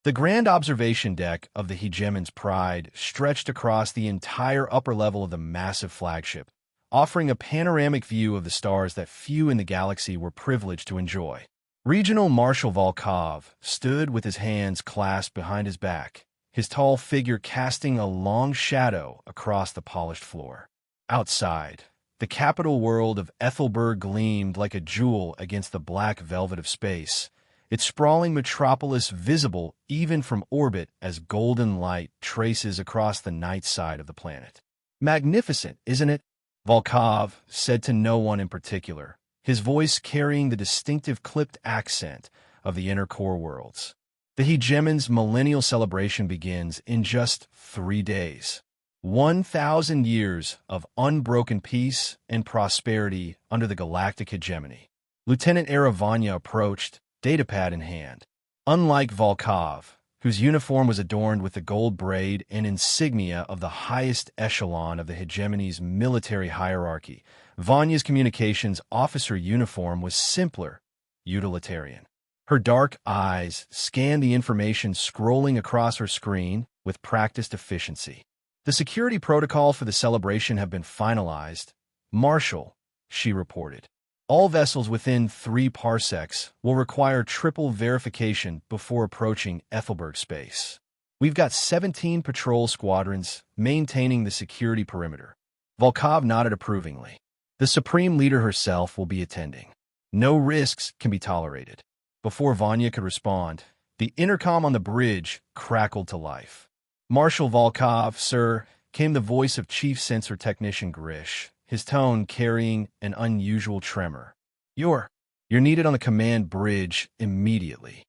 The grand observation deck of the Hegemon's Pride stretched across the entire upper level of the massive flagship, offering a panoramic view of the stars that few in the galaxy were privileged to enjoy. Regional Marshal Volkov stood with his hands clasped behind his back, his tall figure casting a long shadow across the polished floor. Outside, the capital world of Ethelberg gleamed like a jewel against the black velvet of space, its sprawling metropolis visible even from orbit as golden light traces across the night side of the planet. "Magnificent, isn't it?" Volkov said to no one in particular, his voice carrying the distinctive clipped accent of the inner core worlds. The Hegemon's millennial celebration begins in just 3 days. 1,000 years of unbroken peace and prosperity under the galactic hegemony. Lieutenant Vanya approached, datapad in hand. Unlike Volkov, whose uniform was adorned with the gold braid and insignia of the highest echelon of the hegemony's military hierarchy, Vanya's communications officer uniform was simpler, utilitarian. Her dark eyes scanned the information scrolling across her screen with practiced efficiency. "The security protocol for the celebration have been finalized. Marshal," she reported. "All vessels within 3 parsecs will require triple verification before approaching Ethelberg space. We've got 17 patrol squadrons maintaining the security perimeter." Volkov nodded approvingly. "The Supreme Leader herself will be attending. No risks can be tolerated." Before Vanya could respond, the intercom on the bridge crackled to life. "Marshal Volkov, sir," came the voice of Chief Sensor Technician Grish, his tone carrying an unusual tremor. You're needed on the command bridge immediately."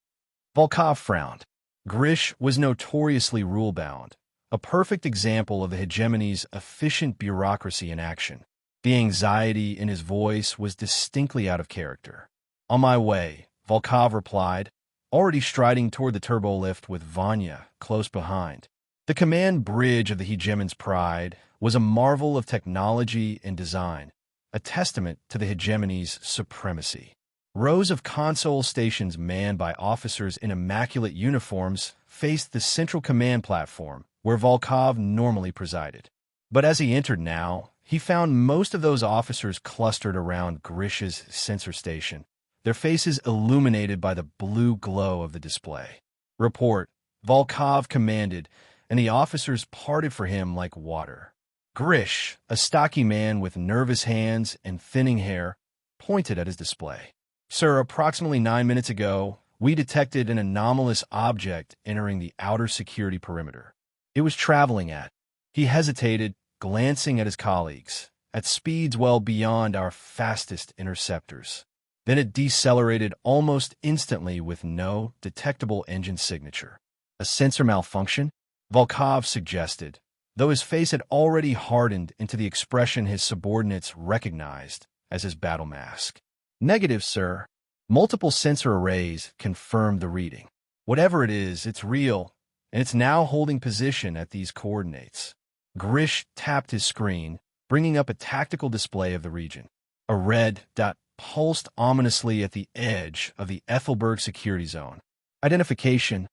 Volkov frowned. Grish was notoriously rule-bound, a perfect example of the hegemony's efficient bureaucracy in action. The anxiety in his voice was distinctly out of character. "On my way," Volkov replied, already striding toward the turbolift with Vanya close behind. The command bridge of the Hegemon's Pride was a marvel of technology and design, a testament to the hegemony's supremacy. Rows of console stations manned by officers in immaculate uniforms faced the central command platform where Volkov normally presided. But as he entered now, he found most of those officers clustered around Grish's sensor station, their faces illuminated by the blue glow of the display. "Report," Volkov commanded, and the officers parted for him like water. Grish, a stocky man with nervous hands and thinning hair, pointed at his display. "Sir, approximately 9 minutes ago, we detected an anomalous object entering the outer security perimeter. It was traveling at—" He hesitated, glancing at his colleagues, "at speeds well beyond our fastest interceptors." Then it decelerated almost instantly with no detectable engine signature. "A sensor malfunction?" Volkov suggested, though his face had already hardened into the expression his subordinates recognized as his battle mask. "Negative, sir. Multiple sensor arrays confirmed the reading. Whatever it is, it's real, and it's now holding position at these coordinates." Grish tapped his screen, bringing up a tactical display of the region. A red dot pulsed ominously at the edge of the Ethelberg security zone. "Identification,"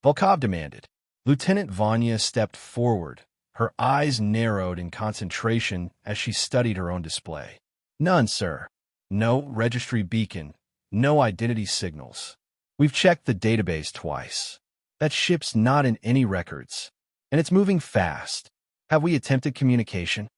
Volkov demanded. Lieutenant Vanya stepped forward, her eyes narrowed in concentration as she studied her own display. "None, sir. No registry beacon, no identity signals. We've checked the database twice. That ship's not in any records, and it's moving fast. Have we attempted communication?"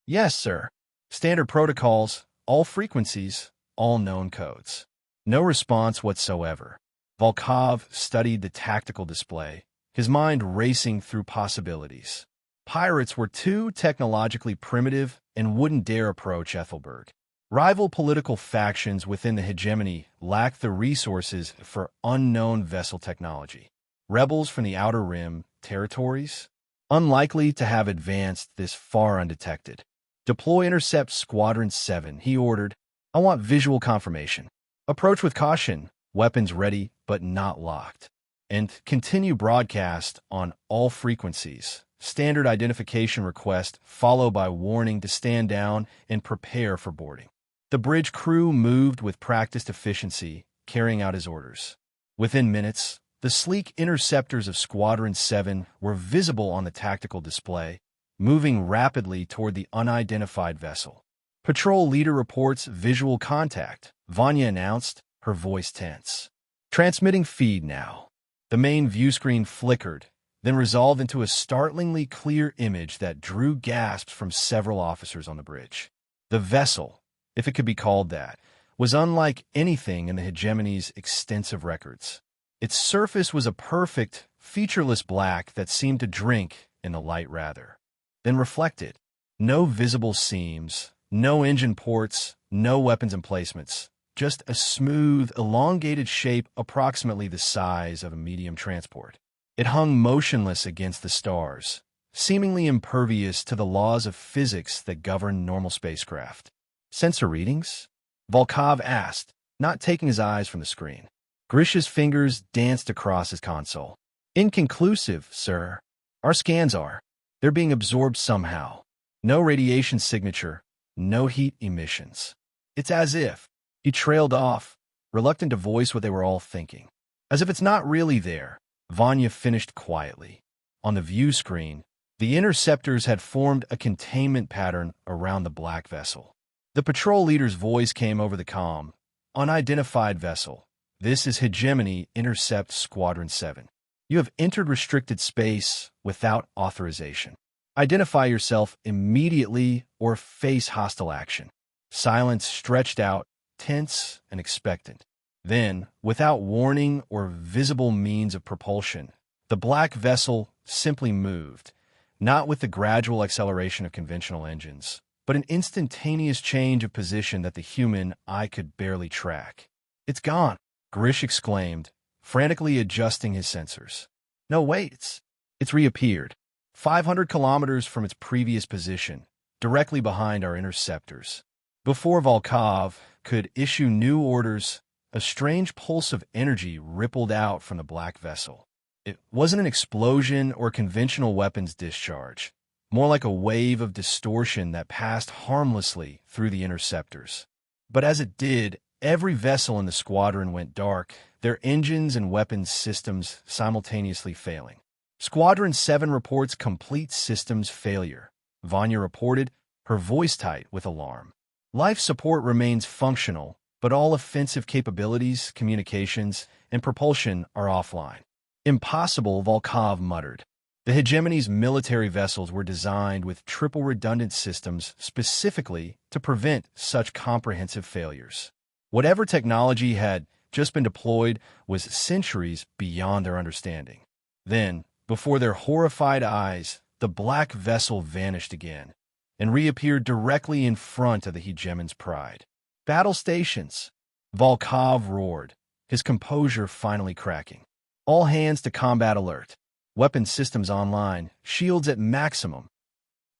"Yes, sir. Standard protocols, all frequencies, all known codes." No response whatsoever. Volkov studied the tactical display, his mind racing through possibilities. Pirates were too technologically primitive and wouldn't dare approach Ethelberg. Rival political factions within the hegemony lacked the resources for unknown vessel technology. Rebels from the Outer Rim territories? Unlikely to have advanced this far undetected. "Deploy Intercept Squadron 7, he ordered. "I want visual confirmation. Approach with caution, weapons ready but not locked. And continue broadcast on all frequencies. Standard identification request followed by warning to stand down and prepare for boarding." The bridge crew moved with practiced efficiency, carrying out his orders. Within minutes, The sleek interceptors of Squadron 7 were visible on the tactical display, moving rapidly toward the unidentified vessel. Patrol leader reports visual contact, Vanya announced, her voice tense. Transmitting feed now. The main view screen flickered, then resolved into a startlingly clear image that drew gasps from several officers on the bridge. The vessel, if it could be called that, was unlike anything in the hegemony's extensive records. Its surface was a perfect, featureless black that seemed to drink in the light rather than reflect it. No visible seams, no engine ports, no weapons emplacements, just a smooth, elongated shape approximately the size of a medium transport. It hung motionless against the stars, seemingly impervious to the laws of physics that govern normal spacecraft. Sensor readings? Volkov asked, not taking his eyes from the screen. Grish's fingers danced across his console. Inconclusive, sir. Our scans are. They're being absorbed somehow. No radiation signature, no heat emissions. It's as if. He trailed off, reluctant to voice what they were all thinking. As if it's not really there, Vanya finished quietly. On the view screen, the interceptors had formed a containment pattern around the black vessel. The patrol leader's voice came over the comm. Unidentified vessel. This is Hegemony Intercept Squadron 7. You have entered restricted space without authorization. Identify yourself immediately or face hostile action. Silence stretched out, tense and expectant. Then, without warning or visible means of propulsion, the black vessel simply moved, not with the gradual acceleration of conventional engines, but an instantaneous change of position that the human eye could barely track. It's gone, Grish exclaimed, frantically adjusting his sensors. No, wait, it's reappeared. 500 kilometers from its previous position, directly behind our interceptors. Before Volkov could issue new orders, a strange pulse of energy rippled out from the black vessel. It wasn't an explosion or conventional weapons discharge, more like a wave of distortion that passed harmlessly through the interceptors. But as it did, every vessel in the squadron went dark, their engines and weapons systems simultaneously failing. Squadron 7 reports complete systems failure, Vanya reported, her voice tight with alarm. Life support remains functional, but all offensive capabilities, communications, and propulsion are offline. Impossible, Volkov muttered. The Hegemony's military vessels were designed with triple redundant systems specifically to prevent such comprehensive failures. Whatever technology had just been deployed was centuries beyond their understanding. Then, before their horrified eyes, the black vessel vanished again and reappeared directly in front of the Hegemon's pride. Battle stations, Volkov roared, his composure finally cracking. All hands to combat alert. Weapon systems online, shields at maximum.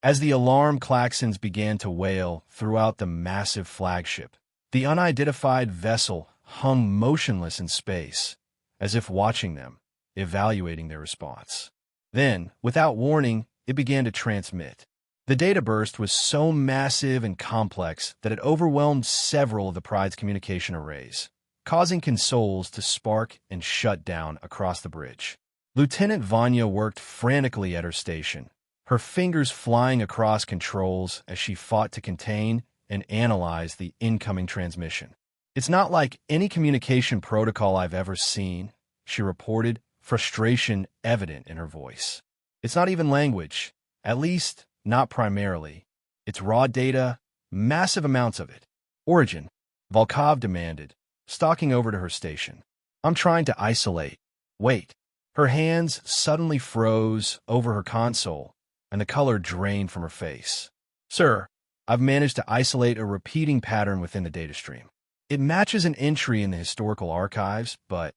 As the alarm klaxons began to wail throughout the massive flagship, the unidentified vessel hung motionless in space, as if watching them, evaluating their response. Then, without warning, it began to transmit. The data burst was so massive and complex that it overwhelmed several of the Pride's communication arrays, causing consoles to spark and shut down across the bridge. Lieutenant Vanya worked frantically at her station, her fingers flying across controls as she fought to contain and analyze the incoming transmission. It's not like any communication protocol I've ever seen, she reported, frustration evident in her voice. It's not even language, at least not primarily. It's raw data, massive amounts of it. Origin, Volkov demanded, stalking over to her station. I'm trying to isolate. Wait. Her hands suddenly froze over her console, and the color drained from her face. Sir, I've managed to isolate a repeating pattern within the data stream. It matches an entry in the historical archives, but...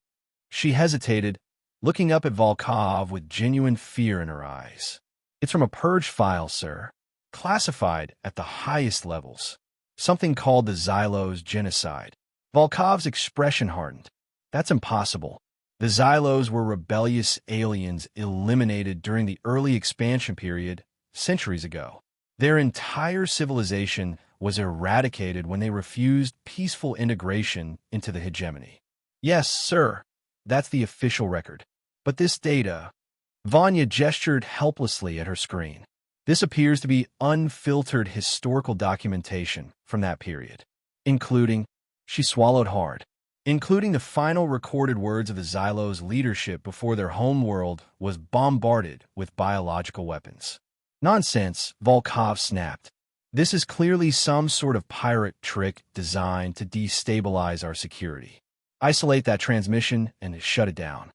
She hesitated, looking up at Volkov with genuine fear in her eyes. It's from a purge file, sir. Classified at the highest levels. Something called the Xylos genocide. Volkov's expression hardened. That's impossible. The Xylos were rebellious aliens eliminated during the early expansion period, centuries ago. Their entire civilization was eradicated when they refused peaceful integration into the hegemony. Yes, sir. That's the official record. But this data, Vanya gestured helplessly at her screen. This appears to be unfiltered historical documentation from that period, including, she swallowed hard, including the final recorded words of the Xylos' leadership before their homeworld was bombarded with biological weapons. Nonsense, Volkov snapped. This is clearly some sort of pirate trick designed to destabilize our security. Isolate that transmission and shut it down.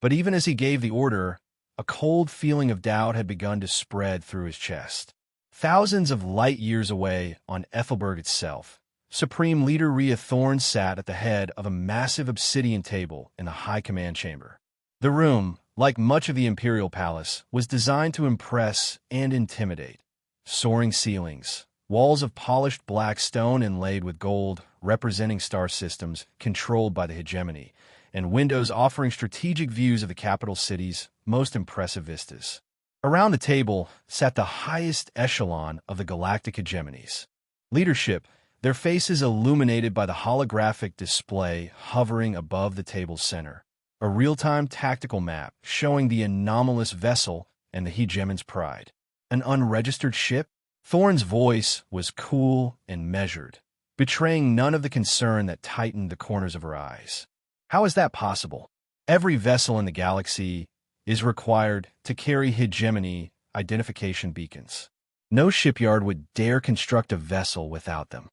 But even as he gave the order, a cold feeling of doubt had begun to spread through his chest. Thousands of light years away on Ethelberg itself, Supreme Leader Rhea Thorne sat at the head of a massive obsidian table in the High Command Chamber. The room, like much of the Imperial Palace, was designed to impress and intimidate. Soaring ceilings, walls of polished black stone inlaid with gold, representing star systems controlled by the hegemony, and windows offering strategic views of the capital city's most impressive vistas. Around the table sat the highest echelon of the galactic hegemonies. Leadership, their faces illuminated by the holographic display hovering above the table's center. A real-time tactical map showing the anomalous vessel and the hegemon's pride. An unregistered ship? Thorne's voice was cool and measured, betraying none of the concern that tightened the corners of her eyes. How is that possible? Every vessel in the galaxy is required to carry hegemony identification beacons. No shipyard would dare construct a vessel without them.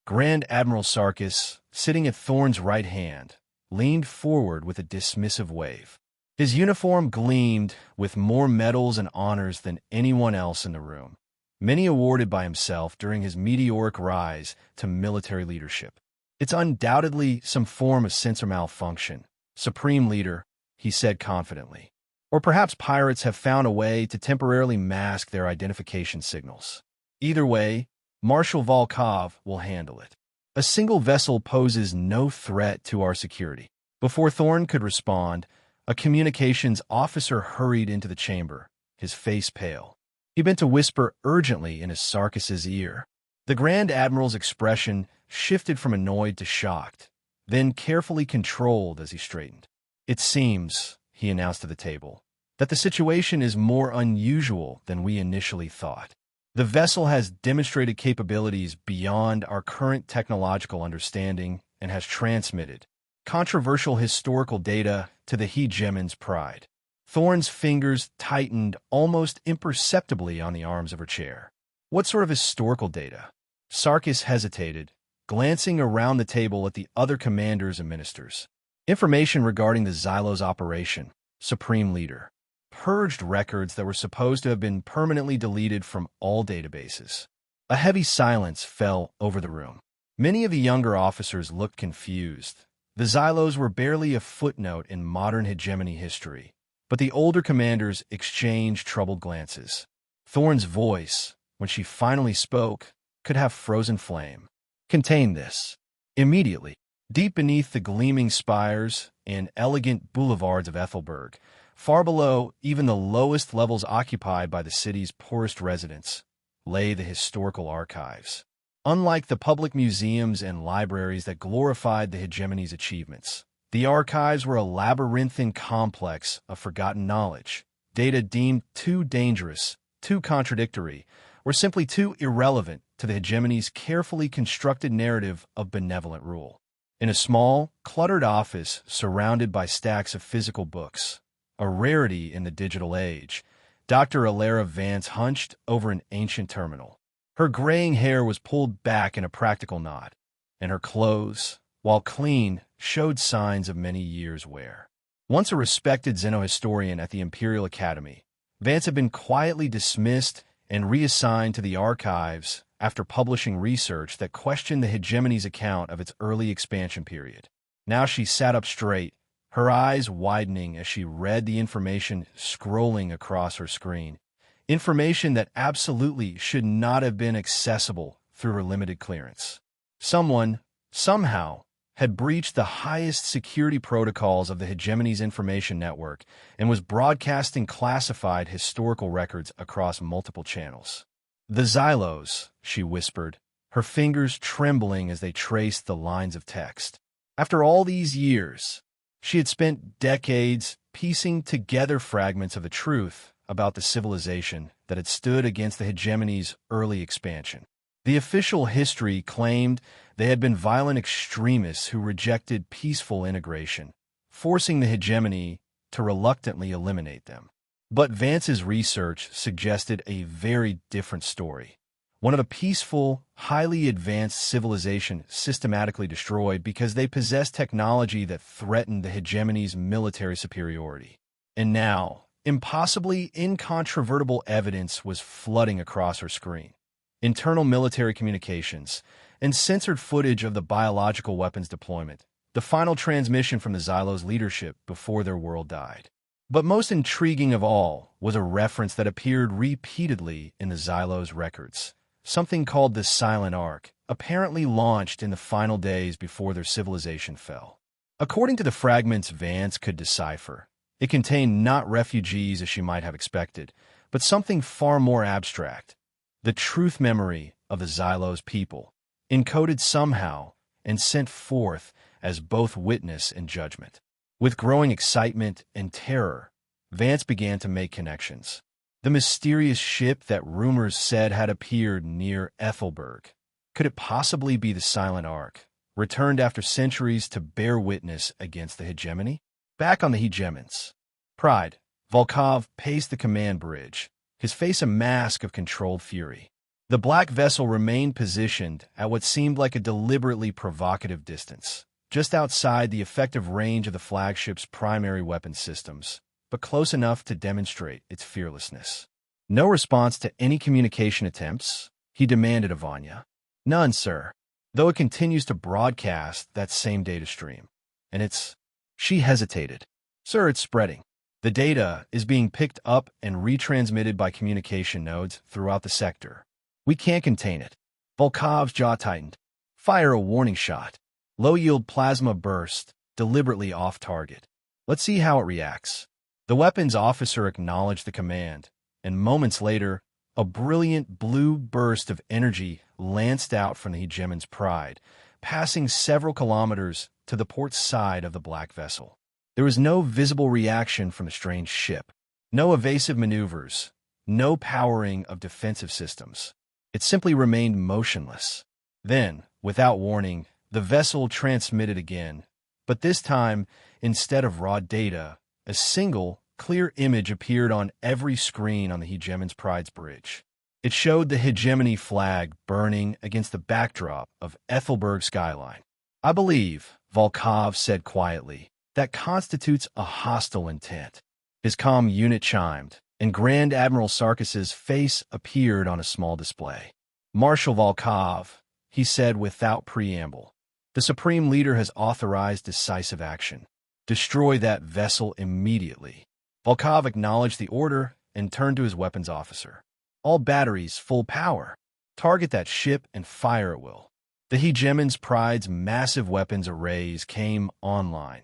Grand Admiral Sarkis, sitting at Thorne's right hand, leaned forward with a dismissive wave. His uniform gleamed with more medals and honors than anyone else in the room, many awarded by himself during his meteoric rise to military leadership. It's undoubtedly some form of sensor malfunction, Supreme Leader, he said confidently. Or perhaps pirates have found a way to temporarily mask their identification signals. Either way, Marshal Volkov will handle it. A single vessel poses no threat to our security. Before Thorne could respond, a communications officer hurried into the chamber, his face pale. He bent to whisper urgently in his Sarkis's ear. The Grand Admiral's expression shifted from annoyed to shocked, then carefully controlled as he straightened. It seems, he announced to the table, that the situation is more unusual than we initially thought. The vessel has demonstrated capabilities beyond our current technological understanding and has transmitted controversial historical data to the hegemon's pride. Thorne's fingers tightened almost imperceptibly on the arms of her chair. What sort of historical data? Sarkis hesitated, glancing around the table at the other commanders and ministers. Information regarding the Xylos operation, Supreme Leader. Purged records that were supposed to have been permanently deleted from all databases. A heavy silence fell over the room. Many of the younger officers looked confused. The Xylos were barely a footnote in modern hegemony history, but the older commanders exchanged troubled glances. Thorne's voice, when she finally spoke, could have frozen flame. Contain this. Immediately, deep beneath the gleaming spires and elegant boulevards of Ethelberg, far below even the lowest levels occupied by the city's poorest residents, lay the historical archives. Unlike the public museums and libraries that glorified the hegemony's achievements, the archives were a labyrinthine complex of forgotten knowledge, data deemed too dangerous, too contradictory, or simply too irrelevant to the hegemony's carefully constructed narrative of benevolent rule. In a small, cluttered office surrounded by stacks of physical books, a rarity in the digital age, Dr. Alara Vance hunched over an ancient terminal. Her graying hair was pulled back in a practical knot, and her clothes, while clean, showed signs of many years' wear. Once a respected xenohistorian at the Imperial Academy, Vance had been quietly dismissed and reassigned to the archives after publishing research that questioned the hegemony's account of its early expansion period. Now she sat up straight, her eyes widening as she read the information scrolling across her screen. Information that absolutely should not have been accessible through her limited clearance. Someone, somehow, had breached the highest security protocols of the hegemony's information network and was broadcasting classified historical records across multiple channels. The Xylos, she whispered, her fingers trembling as they traced the lines of text. After all these years, She had spent decades piecing together fragments of the truth about the civilization that had stood against the hegemony's early expansion. The official history claimed they had been violent extremists who rejected peaceful integration, forcing the hegemony to reluctantly eliminate them. But Vance's research suggested a very different story. One of a peaceful, highly advanced civilization systematically destroyed because they possessed technology that threatened the hegemony's military superiority. And now, impossibly incontrovertible evidence was flooding across her screen. Internal military communications, and censored footage of the biological weapons deployment, the final transmission from the Xylos leadership before their world died. But most intriguing of all was a reference that appeared repeatedly in the Xylos records. Something called the Silent Ark, apparently launched in the final days before their civilization fell. According to the fragments Vance could decipher, it contained not refugees as she might have expected, but something far more abstract. The truth memory of the Xylos people, encoded somehow and sent forth as both witness and judgment. With growing excitement and terror, Vance began to make connections. The mysterious ship that rumors said had appeared near Ethelberg. Could it possibly be the Silent Ark, returned after centuries to bear witness against the hegemony? Back on the hegemons. Pride, Volkov paced the command bridge, his face a mask of controlled fury. The black vessel remained positioned at what seemed like a deliberately provocative distance, just outside the effective range of the flagship's primary weapon systems, but close enough to demonstrate its fearlessness. No response to any communication attempts, he demanded of Vanya. None, sir, though it continues to broadcast that same data stream. And it's... She hesitated. Sir, it's spreading. The data is being picked up and retransmitted by communication nodes throughout the sector. We can't contain it. Volkov's jaw tightened. Fire a warning shot. Low-yield plasma burst, deliberately off-target. Let's see how it reacts. The weapons officer acknowledged the command, and moments later, a brilliant blue burst of energy lanced out from the hegemon's pride, passing several kilometers to the port side of the black vessel. There was no visible reaction from the strange ship, no evasive maneuvers, no powering of defensive systems. It simply remained motionless. Then, without warning, the vessel transmitted again, but this time, instead of raw data, a single, clear image appeared on every screen on the hegemon's pride's bridge. It showed the hegemony flag burning against the backdrop of Ethelberg skyline. I believe, Volkov said quietly, that constitutes a hostile intent. His comm unit chimed, and Grand Admiral Sarkis's face appeared on a small display. Marshal Volkov, he said without preamble, the Supreme Leader has authorized decisive action. Destroy that vessel immediately. Volkov acknowledged the order and turned to his weapons officer. All batteries full power. Target that ship and fire at will. The hegemon's pride's massive weapons arrays came online,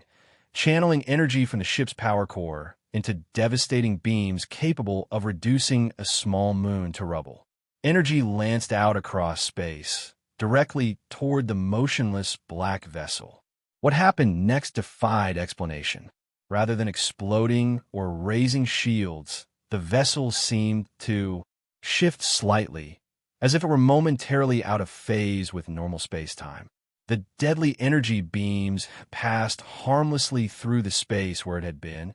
channeling energy from the ship's power core into devastating beams capable of reducing a small moon to rubble. Energy lanced out across space, directly toward the motionless black vessel. What happened next defied explanation. Rather than exploding or raising shields, the vessel seemed to shift slightly, as if it were momentarily out of phase with normal space-time. The deadly energy beams passed harmlessly through the space where it had been,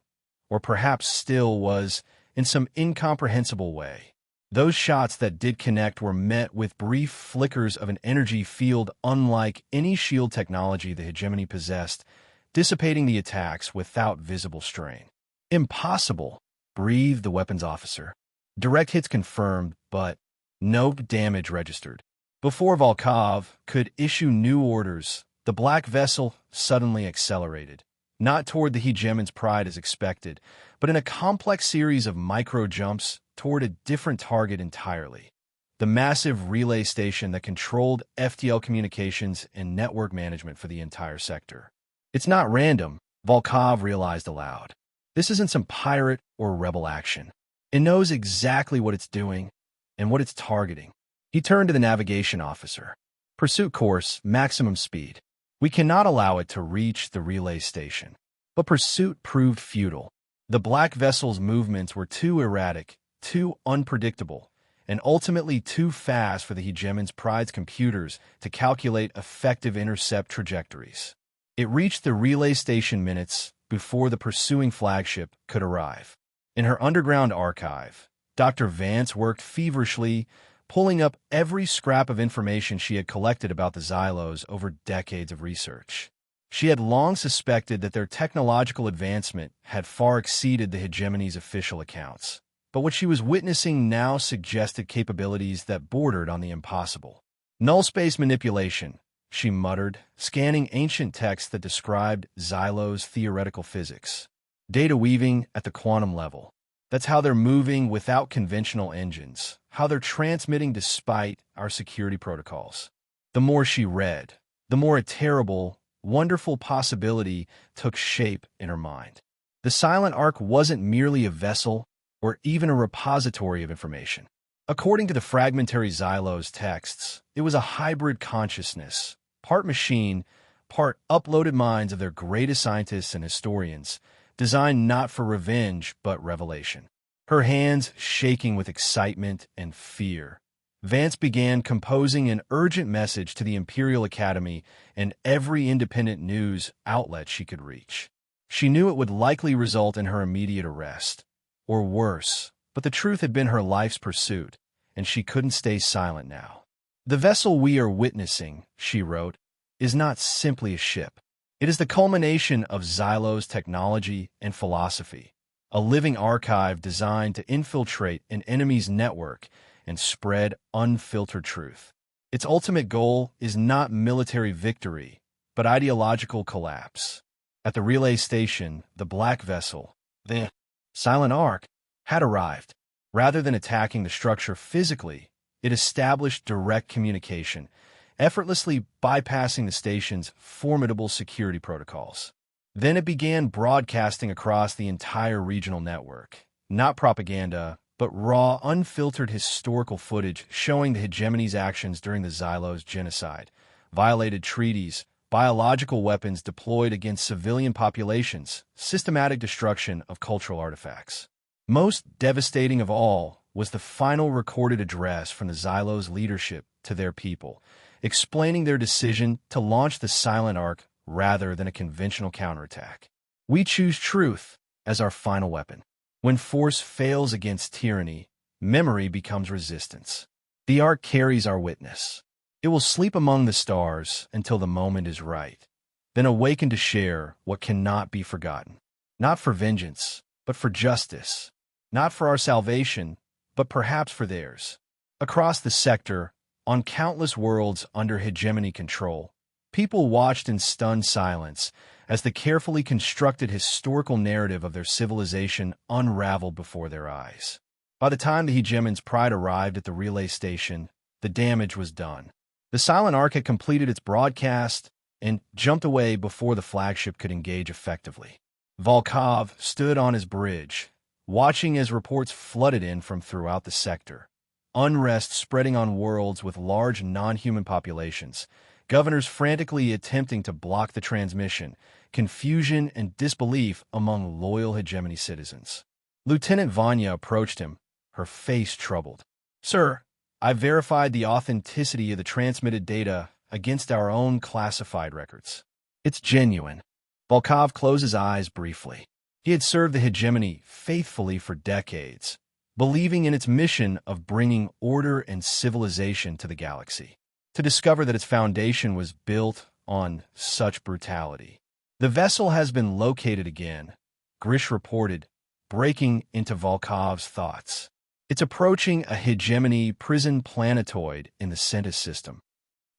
or perhaps still was, in some incomprehensible way. Those shots that did connect were met with brief flickers of an energy field unlike any shield technology the hegemony possessed, dissipating the attacks without visible strain. Impossible, breathed the weapons officer. Direct hits confirmed, but no damage registered. Before Volkov could issue new orders, the black vessel suddenly accelerated, not toward the hegemon's pride as expected, but in a complex series of micro-jumps toward a different target entirely. The massive relay station that controlled FTL communications and network management for the entire sector. It's not random, Volkov realized aloud. This isn't some pirate or rebel action. It knows exactly what it's doing and what it's targeting. He turned to the navigation officer. Pursuit course, maximum speed. We cannot allow it to reach the relay station. But pursuit proved futile. The black vessel's movements were too erratic, too unpredictable, and ultimately too fast for the Hegemon's Pride's computers to calculate effective intercept trajectories. It reached the relay station minutes before the pursuing flagship could arrive. In her underground archive, Dr. Vance worked feverishly, pulling up every scrap of information she had collected about the Xylos over decades of research. She had long suspected that their technological advancement had far exceeded the hegemony's official accounts. But what she was witnessing now suggested capabilities that bordered on the impossible. Null space manipulation, she muttered, scanning ancient texts that described Xylo's theoretical physics. Data weaving at the quantum level. That's how they're moving without conventional engines, how they're transmitting despite our security protocols. The more she read, the more a terrible, wonderful possibility took shape in her mind. The Silent Ark wasn't merely a vessel or even a repository of information. According to the fragmentary Xylos texts, it was a hybrid consciousness, part machine, part uploaded minds of their greatest scientists and historians, designed not for revenge but revelation. Her hands shaking with excitement and fear, Vance began composing an urgent message to the Imperial Academy and every independent news outlet she could reach. She knew it would likely result in her immediate arrest, or worse, but the truth had been her life's pursuit, and she couldn't stay silent now. The vessel we are witnessing, she wrote, is not simply a ship. It is the culmination of Xylo's technology and philosophy, a living archive designed to infiltrate an enemy's network and spread unfiltered truth. Its ultimate goal is not military victory, but ideological collapse. At the relay station, the black vessel, the Silent Ark, had arrived. Rather than attacking the structure physically, it established direct communication, effortlessly bypassing the station's formidable security protocols. Then it began broadcasting across the entire regional network. Not propaganda, but raw, unfiltered historical footage showing the hegemony's actions during the Xylos genocide, violated treaties, biological weapons deployed against civilian populations, systematic destruction of cultural artifacts. Most devastating of all was the final recorded address from the Xylos leadership to their people, explaining their decision to launch the Silent Ark rather than a conventional counterattack. We choose truth as our final weapon. When force fails against tyranny, memory becomes resistance. The Ark carries our witness. It will sleep among the stars until the moment is right, then awaken to share what cannot be forgotten. Not for vengeance, but for justice. Not for our salvation, but perhaps for theirs. Across the sector, on countless worlds under hegemony control, people watched in stunned silence as the carefully constructed historical narrative of their civilization unraveled before their eyes. By the time the Hegemon's Pride arrived at the relay station, the damage was done. The Silent Ark had completed its broadcast and jumped away before the flagship could engage effectively. Volkov stood on his bridge, watching as reports flooded in from throughout the sector. Unrest spreading on worlds with large non-human populations, governors frantically attempting to block the transmission, confusion and disbelief among loyal hegemony citizens. Lieutenant Vanya approached him, her face troubled. "Sir, I verified the authenticity of the transmitted data against our own classified records. It's genuine." Volkov closed his eyes briefly. He had served the hegemony faithfully for decades, believing in its mission of bringing order and civilization to the galaxy. To discover that its foundation was built on such brutality. "The vessel has been located again," Grish reported, breaking into Volkov's thoughts. "It's approaching a hegemony prison planetoid in the Centis system."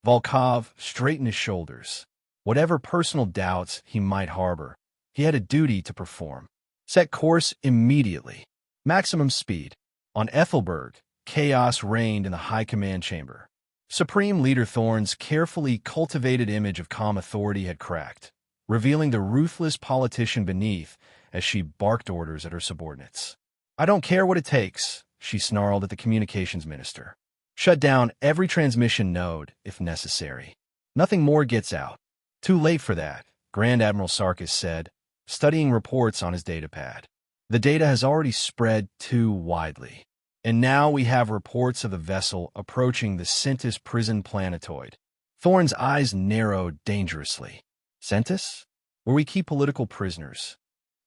Volkov straightened his shoulders. Whatever personal doubts he might harbor, he had a duty to perform. Set course immediately. Maximum speed. On Ethelberg, chaos reigned in the high command chamber. Supreme Leader Thorne's carefully cultivated image of calm authority had cracked, revealing the ruthless politician beneath as she barked orders at her subordinates. "I don't care what it takes," she snarled at the communications minister. "Shut down every transmission node if necessary. Nothing more gets out." "Too late for that," Grand Admiral Sarkis said, studying reports on his datapad. The data has already spread too widely. And now we have reports of the vessel approaching the Centis prison planetoid. Thorne's eyes narrowed dangerously. Centis? Where we keep political prisoners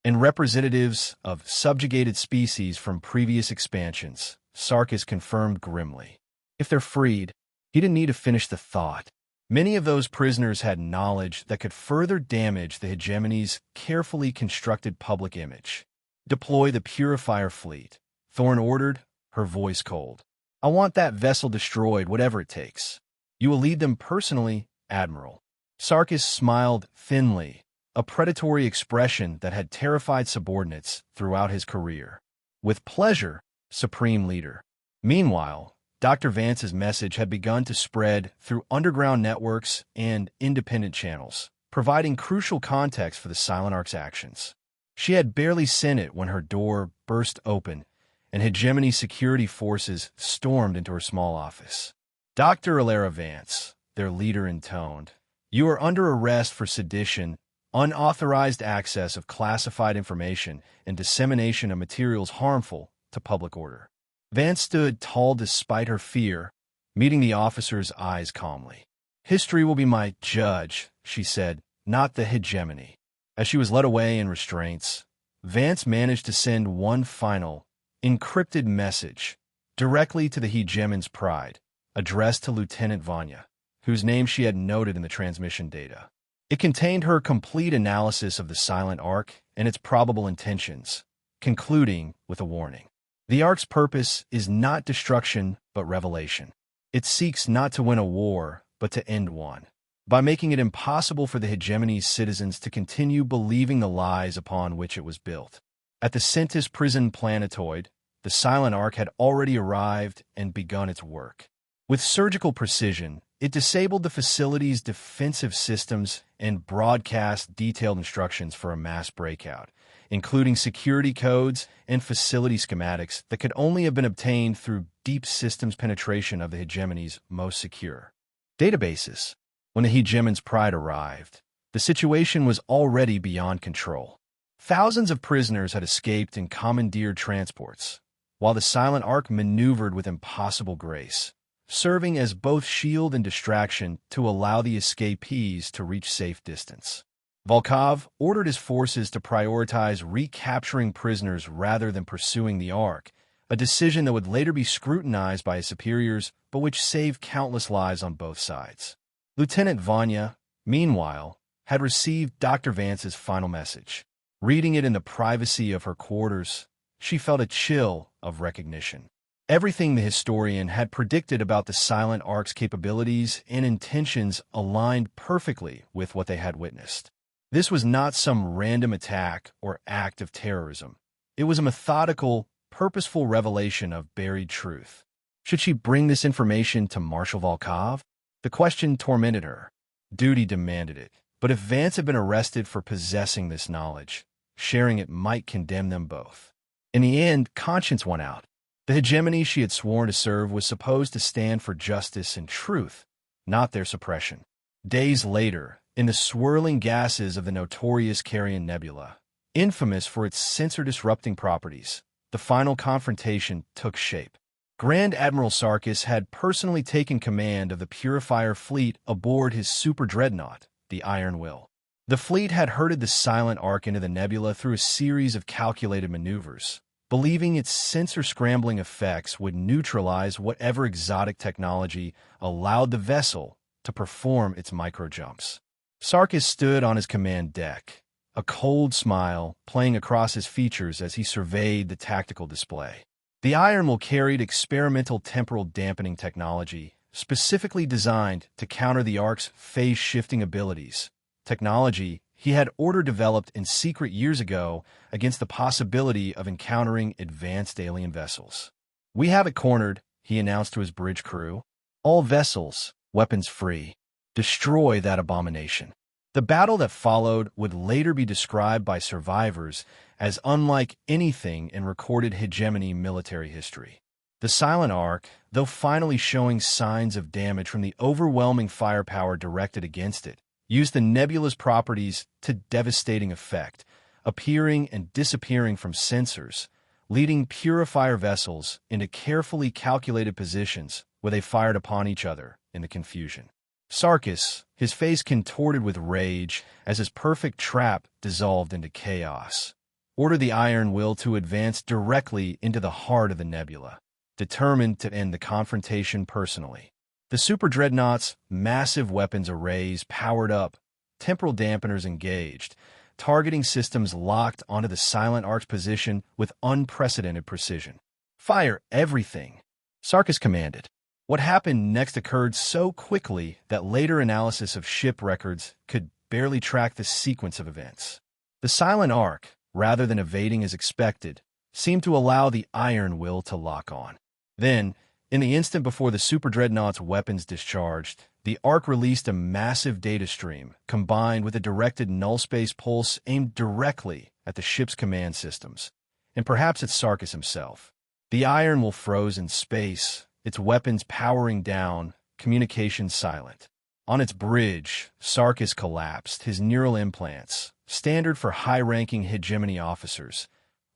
and representatives of subjugated species from previous expansions, Sarkis confirmed grimly. If they're freed, he didn't need to finish the thought. Many of those prisoners had knowledge that could further damage the hegemony's carefully constructed public image. Deploy the Purifier fleet, Thorne ordered, her voice cold. I want that vessel destroyed, whatever it takes. You will lead them personally, Admiral. Sarkis smiled thinly, a predatory expression that had terrified subordinates throughout his career. With pleasure, Supreme Leader. Meanwhile, Dr. Vance's message had begun to spread through underground networks and independent channels, providing crucial context for the Silent Ark's actions. She had barely sent it when her door burst open and hegemony security forces stormed into her small office. Dr. Alara Vance, their leader, intoned, "You are under arrest for sedition, unauthorized access of classified information, and dissemination of materials harmful to public order." Vance stood tall despite her fear, meeting the officer's eyes calmly. "History will be my judge," she said, "not the hegemony." As she was led away in restraints, Vance managed to send one final, encrypted message directly to the hegemon's pride, addressed to Lieutenant Vanya, whose name she had noted in the transmission data. It contained her complete analysis of the Silent Ark and its probable intentions, concluding with a warning. The Ark's purpose is not destruction, but revelation. It seeks not to win a war, but to end one, by making it impossible for the hegemony's citizens to continue believing the lies upon which it was built. At the Centis prison planetoid, the Silent Ark had already arrived and begun its work. With surgical precision, it disabled the facility's defensive systems and broadcast detailed instructions for a mass breakout, including security codes and facility schematics that could only have been obtained through deep systems penetration of the hegemony's most secure databases. When the hegemon's pride arrived, the situation was already beyond control. Thousands of prisoners had escaped in commandeered transports, while the Silent Ark maneuvered with impossible grace, serving as both shield and distraction to allow the escapees to reach safe distance. Volkov ordered his forces to prioritize recapturing prisoners rather than pursuing the Ark, a decision that would later be scrutinized by his superiors, but which saved countless lives on both sides. Lieutenant Vanya, meanwhile, had received Dr. Vance's final message. Reading it in the privacy of her quarters, she felt a chill of recognition. Everything the historian had predicted about the Silent Ark's capabilities and intentions aligned perfectly with what they had witnessed. This was not some random attack or act of terrorism. It was a methodical, purposeful revelation of buried truth. Should she bring this information to Marshal Volkov? The question tormented her. Duty demanded it. But if Vance had been arrested for possessing this knowledge, sharing it might condemn them both. In the end, conscience won out. The hegemony she had sworn to serve was supposed to stand for justice and truth, not their suppression. Days later, in the swirling gases of the notorious Carrion Nebula, infamous for its sensor-disrupting properties, the final confrontation took shape. Grand Admiral Sarkis had personally taken command of the Purifier fleet aboard his super dreadnought, the Iron Will. The fleet had herded the Silent Ark into the nebula through a series of calculated maneuvers, believing its sensor-scrambling effects would neutralize whatever exotic technology allowed the vessel to perform its micro-jumps. Sarkis stood on his command deck, a cold smile playing across his features as he surveyed the tactical display. The Iron Will carried experimental temporal dampening technology, specifically designed to counter the Ark's phase-shifting abilities, technology he had ordered developed in secret years ago against the possibility of encountering advanced alien vessels. "We have it cornered," he announced to his bridge crew. "All vessels, weapons free. Destroy that abomination." The battle that followed would later be described by survivors as unlike anything in recorded hegemony military history. The Silent Ark, though finally showing signs of damage from the overwhelming firepower directed against it, used the nebula's properties to devastating effect, appearing and disappearing from sensors, leading purifier vessels into carefully calculated positions where they fired upon each other in the confusion. Sarkis, his face contorted with rage as his perfect trap dissolved into chaos, ordered the Iron Will to advance directly into the heart of the nebula, determined to end the confrontation personally. The Super Dreadnought's massive weapons arrays powered up, temporal dampeners engaged, targeting systems locked onto the Silent Arc's position with unprecedented precision. "Fire everything," Sarkis commanded. What happened next occurred so quickly that later analysis of ship records could barely track the sequence of events. The Silent Arc, rather than evading as expected, seemed to allow the Iron Will to lock on. Then, in the instant before the Super Dreadnought's weapons discharged, the Arc released a massive data stream combined with a directed null-space pulse aimed directly at the ship's command systems, and perhaps at Sarkis himself. The Iron Will froze in space, its weapons powering down, communications silent. On its bridge, Sarkis collapsed, his neural implants, standard for high-ranking hegemony officers,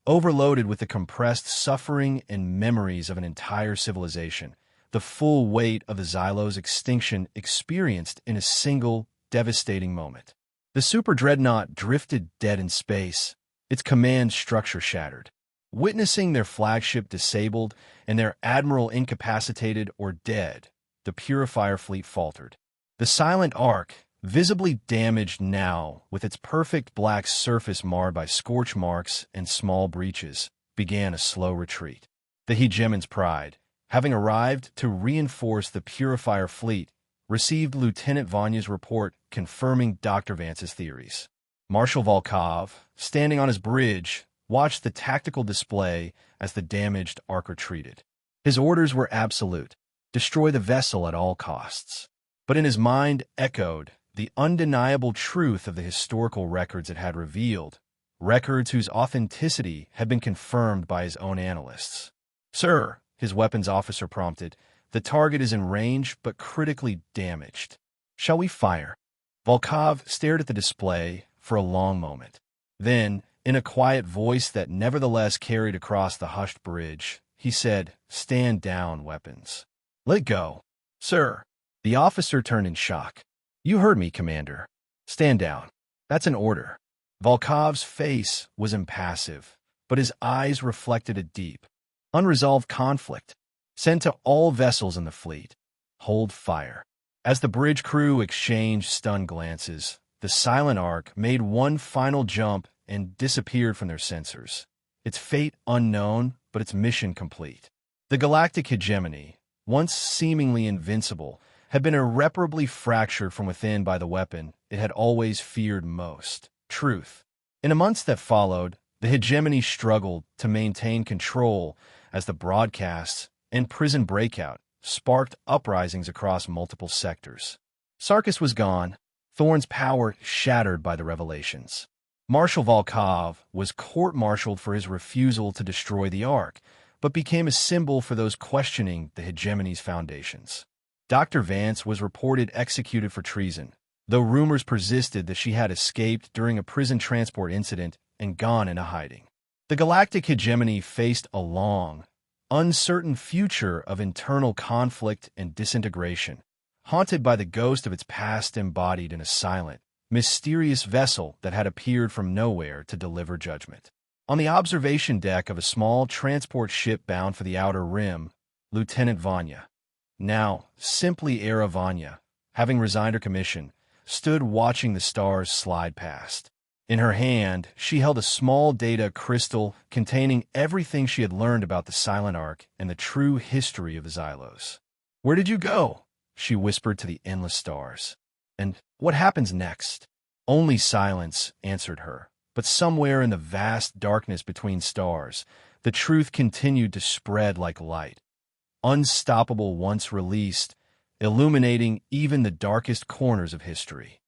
overloaded with the compressed suffering and memories of an entire civilization, the full weight of the Xylo's extinction experienced in a single, devastating moment. The Super Dreadnought drifted dead in space, its command structure shattered. Witnessing their flagship disabled and their admiral incapacitated or dead, the Purifier fleet faltered. The Silent Arc, visibly damaged now with its perfect black surface marred by scorch marks and small breaches, began a slow retreat. The Hegemon's Pride, having arrived to reinforce the Purifier fleet, received Lieutenant Vanya's report confirming Dr. Vance's theories. Marshal Volkov, standing on his bridge, watched the tactical display as the damaged Ark retreated. His orders were absolute: destroy the vessel at all costs. But in his mind echoed the undeniable truth of the historical records it had revealed, records whose authenticity had been confirmed by his own analysts. "Sir," his weapons officer prompted, "the target is in range but critically damaged. Shall we fire?" Volkov stared at the display for a long moment. Then, in a quiet voice that nevertheless carried across the hushed bridge, he said, "Stand down, weapons." "Let go." "Sir." The officer turned in shock. "You heard me, Commander. Stand down. That's an order." Volkov's face was impassive, but his eyes reflected a deep, unresolved conflict. "Send to all vessels in the fleet. Hold fire." As the bridge crew exchanged stunned glances, the Silent Arc made one final jump and disappeared from their sensors, its fate unknown, but its mission complete. The Galactic hegemony, once seemingly invincible, had been irreparably fractured from within by the weapon it had always feared most: truth. In the months that followed, the hegemony struggled to maintain control as the broadcasts and prison breakout sparked uprisings across multiple sectors. Sarkis was gone, Thorne's power shattered by the revelations. Marshal Volkov was court-martialed for his refusal to destroy the Ark, but became a symbol for those questioning the hegemony's foundations. Dr. Vance was reported executed for treason, though rumors persisted that she had escaped during a prison transport incident and gone into hiding. The Galactic hegemony faced a long, uncertain future of internal conflict and disintegration, haunted by the ghost of its past embodied in a silent, mysterious vessel that had appeared from nowhere to deliver judgment. On the observation deck of a small transport ship bound for the Outer Rim, Lieutenant Vanya, now simply Era Vanya, having resigned her commission, stood watching the stars slide past. In her hand, she held a small data crystal containing everything she had learned about the Silent Arc and the true history of the Xylos. "Where did you go?" she whispered to the endless stars. "And what happens next?" Only silence answered her, but somewhere in the vast darkness between stars, the truth continued to spread like light, unstoppable once released, illuminating even the darkest corners of history.